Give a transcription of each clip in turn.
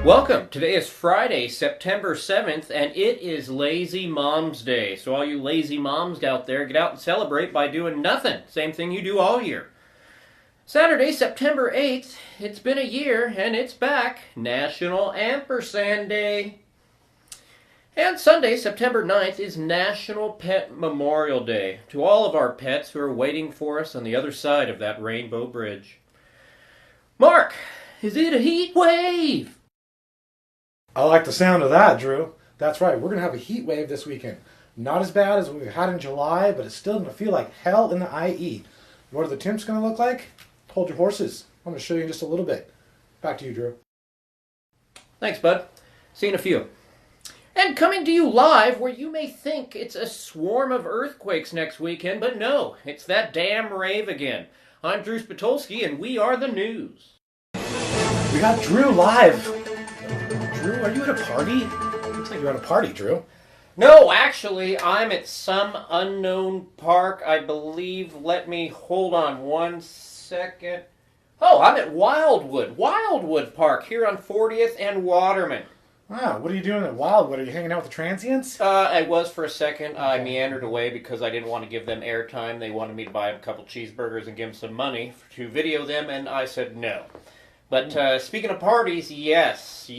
Welcome. Today is Friday, September 7th, and it is Lazy Mom's Day. So all you lazy moms out there, get out and celebrate by doing nothing. Same thing you do all year. Saturday, September 8th, it's been a year, and it's back. National Ampersand Day. And Sunday, September 9th, is National Pet Memorial Day. To all of our pets who are waiting for us on the other side of that rainbow bridge. Mark, is it a heat wave? I like the sound of that, Drew. That's right, we're going to have a heat wave this weekend. Not as bad as we've had in July, but it's still going to feel like hell in the IE. What are the temps going to look like? Hold your horses. I'm going to show you in just a little bit. Back to you, Drew. Thanks, bud. See you in a few. And coming to you live where you may think it's a swarm of earthquakes next weekend, but no, it's that damn rave again. I'm Drew Spatolsky, and we are the news. We got Drew live. Drew, are you at a party? Looks like you're at a party, Drew. No, actually, I'm at some unknown park, I believe. Let me hold on one second. Oh, I'm at Wildwood Park here on 40th and Waterman. Wow, what are you doing at Wildwood? Are you hanging out with the transients? I was for a second. I meandered away because I didn't want to give them airtime. They wanted me to buy them a couple cheeseburgers and give them some money to video them, and I said no. But speaking of parties, yes,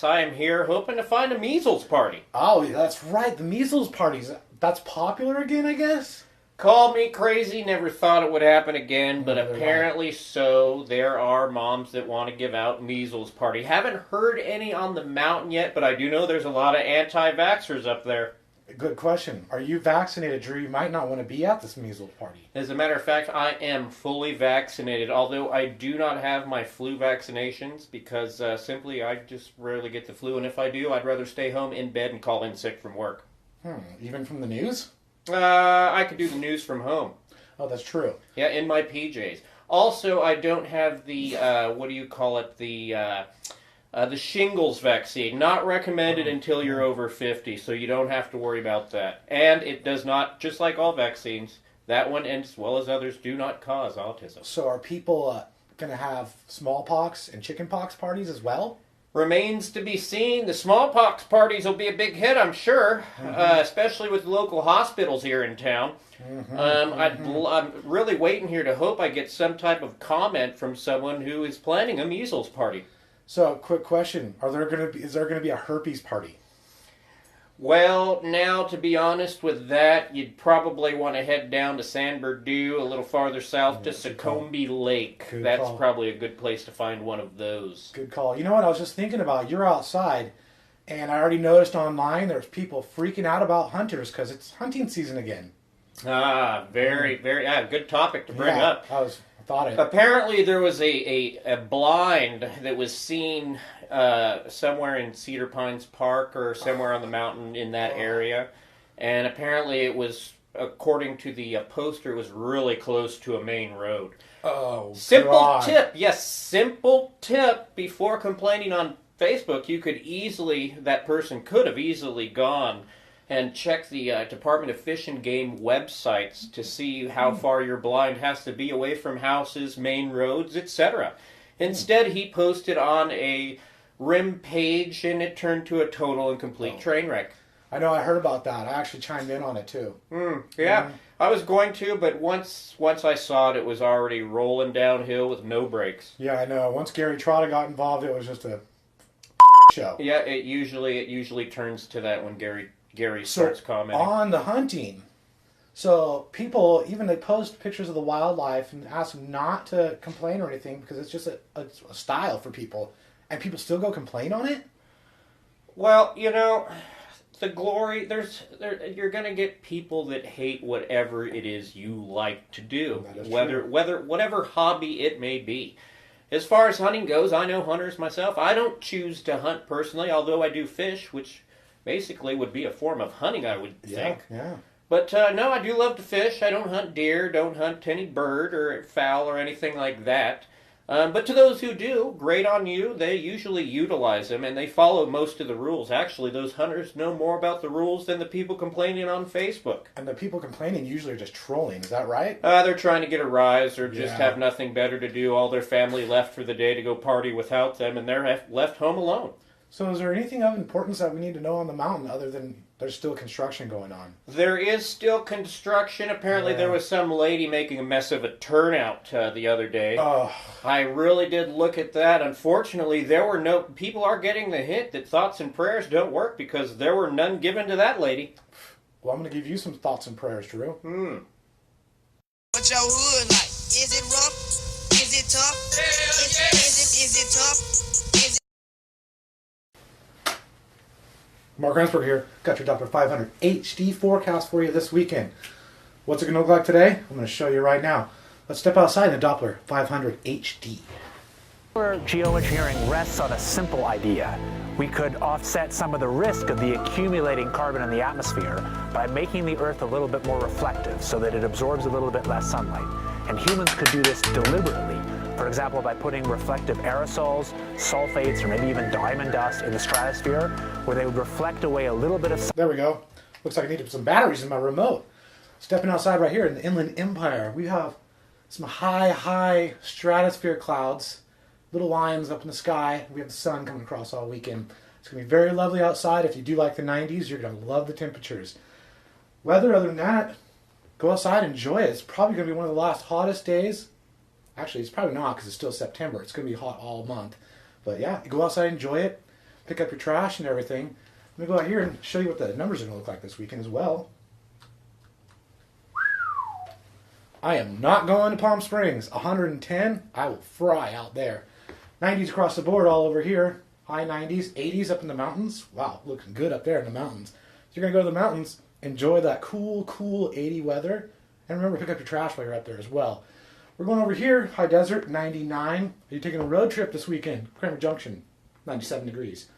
I am here hoping to find a measles party. Oh, that's right, the measles parties. That's popular again, I guess? Call me crazy, never thought it would happen again, but Neither apparently so. There are moms that want to give out measles party. Haven't heard any on the mountain yet, but I do know there's a lot of anti-vaxxers up there. Good question. Are you vaccinated, Drew? You might not want to be at this measles party. As a matter of fact, I am fully vaccinated, although I do not have my flu vaccinations because simply I just rarely get the flu, and if I do, I'd rather stay home in bed and call in sick from work. Even from the news? I could do the news from home. Oh, that's true. Yeah, in my PJs. Also, I don't have the, the shingles vaccine. Not recommended until you're over 50, so you don't have to worry about that. And it does not, just like all vaccines, that one, and as well as others, do not cause autism. So are people going to have smallpox and chickenpox parties as well? Remains to be seen. The smallpox parties will be a big hit, I'm sure, especially with local hospitals here in town. I'm really waiting here to hope I get some type of comment from someone who is planning a measles party. So, quick question: is there going to be a herpes party? Well, now to be honest with that, you'd probably want to head down to San Bernardino, a little farther south to Succombe Lake. That's probably a good place to find one of those. Good call. You know what I was just thinking about? You're outside, and I already noticed online there's people freaking out about hunters because it's hunting season again. Very good topic to bring up. I thought it. Apparently there was a blind that was seen somewhere in Cedar Pines Park or somewhere on the mountain in that area. And apparently it was, according to the poster, it was really close to a main road. Oh, simple tip, before complaining on Facebook, that person could have easily gone and check the Department of Fish and Game websites to see how far your blind has to be away from houses, main roads, etc. Instead, he posted on a RIM page, and it turned to a total and complete train wreck. I know, I heard about that. I actually chimed in on it, too. I was going to, but once I saw it, it was already rolling downhill with no brakes. Yeah, I know. Once Gary Trotta got involved, it was just a show. Yeah, it usually turns to that when Gary starts commenting. On the hunting, so people, even they post pictures of the wildlife and ask them not to complain or anything because it's just a style for people, and people still go complain on it? Well, the glory, you're going to get people that hate whatever it is you like to do, whatever hobby it may be. As far as hunting goes, I know hunters myself. I don't choose to hunt personally, although I do fish, which basically would be a form of hunting, I would think. Yeah. But no, I do love to fish. I don't hunt deer, don't hunt any bird or fowl or anything like that. But to those who do, great on you. They usually utilize them, and they follow most of the rules. Actually, those hunters know more about the rules than the people complaining on Facebook. And the people complaining usually are just trolling, is that right? They're trying to get a rise or just have nothing better to do. All their family left for the day to go party without them, and they're left home alone. So is there anything of importance that we need to know on the mountain other than there's still construction going on? There is still construction. Apparently there was some lady making a mess of a turnout the other day. I really did look at that. Unfortunately, there were no... People are getting the hint that thoughts and prayers don't work because there were none given to that lady. Well, I'm going to give you some thoughts and prayers, Drew. What's your hood like? Is it rough? Is it tough? Is it tough? Is it... Mark Ransberg here. Got your Doppler 500 HD forecast for you this weekend. What's it going to look like today? I'm going to show you right now. Let's step outside in the Doppler 500 HD. Geoengineering rests on a simple idea. We could offset some of the risk of the accumulating carbon in the atmosphere by making the Earth a little bit more reflective so that it absorbs a little bit less sunlight. And humans could do this deliberately. For example, by putting reflective aerosols, sulfates, or maybe even diamond dust in the stratosphere, where they would reflect away a little bit of sun. There we go. Looks like I need some batteries in my remote. Stepping outside right here in the Inland Empire, we have some high stratosphere clouds, little lines up in the sky. We have the sun coming across all weekend. It's going to be very lovely outside. If you do like the 90s, you're going to love the temperatures. Weather, other than that, go outside, enjoy it. It's probably going to be one of the last hottest days. Actually, it's probably not because it's still September. It's going to be hot all month. But yeah, go outside, enjoy it. Pick up your trash and everything. Let me go out here and show you what the numbers are going to look like this weekend as well. I am not going to Palm Springs. 110, I will fry out there. 90s across the board all over here. High 90s, 80s up in the mountains. Wow, looking good up there in the mountains. So you're going to go to the mountains, enjoy that cool 80 weather. And remember, pick up your trash while you're up there as well. We're going over here, high desert, 99. Are you taking a road trip this weekend? Kramer Junction, 97 degrees.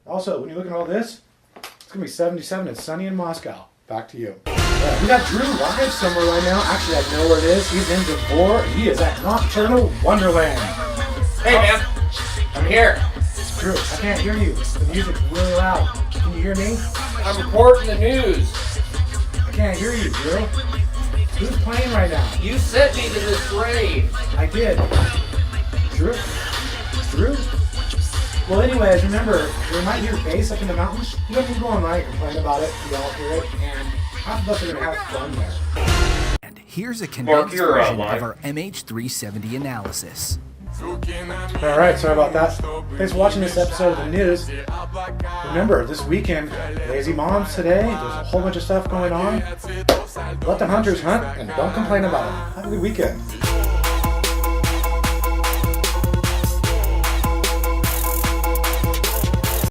Also, when you look at all this, it's going to be 77 and sunny in Moscow. Back to you. We got Drew live somewhere right now. Actually, I know where it is. He's in Devore. He is at Nocturnal Wonderland. Hey, man. I'm here. Drew, I can't hear you. The music's really loud. Can you hear me? I'm reporting the news. I can't hear you, Drew. Who's playing right now? You sent me to this rave. I did. Drew? Well, anyways, remember, we might hear bass up in the mountains. You don't need to go online and complain about it. We all hear it, and half of us are going to have fun there. And here's a condensed you're version online. of our MH370 analysis. Alright, sorry about that. Thanks for watching this episode of the news. Remember, this weekend, Lazy Moms today, there's a whole bunch of stuff going on. Let the hunters hunt, and don't complain about it. Have a good weekend.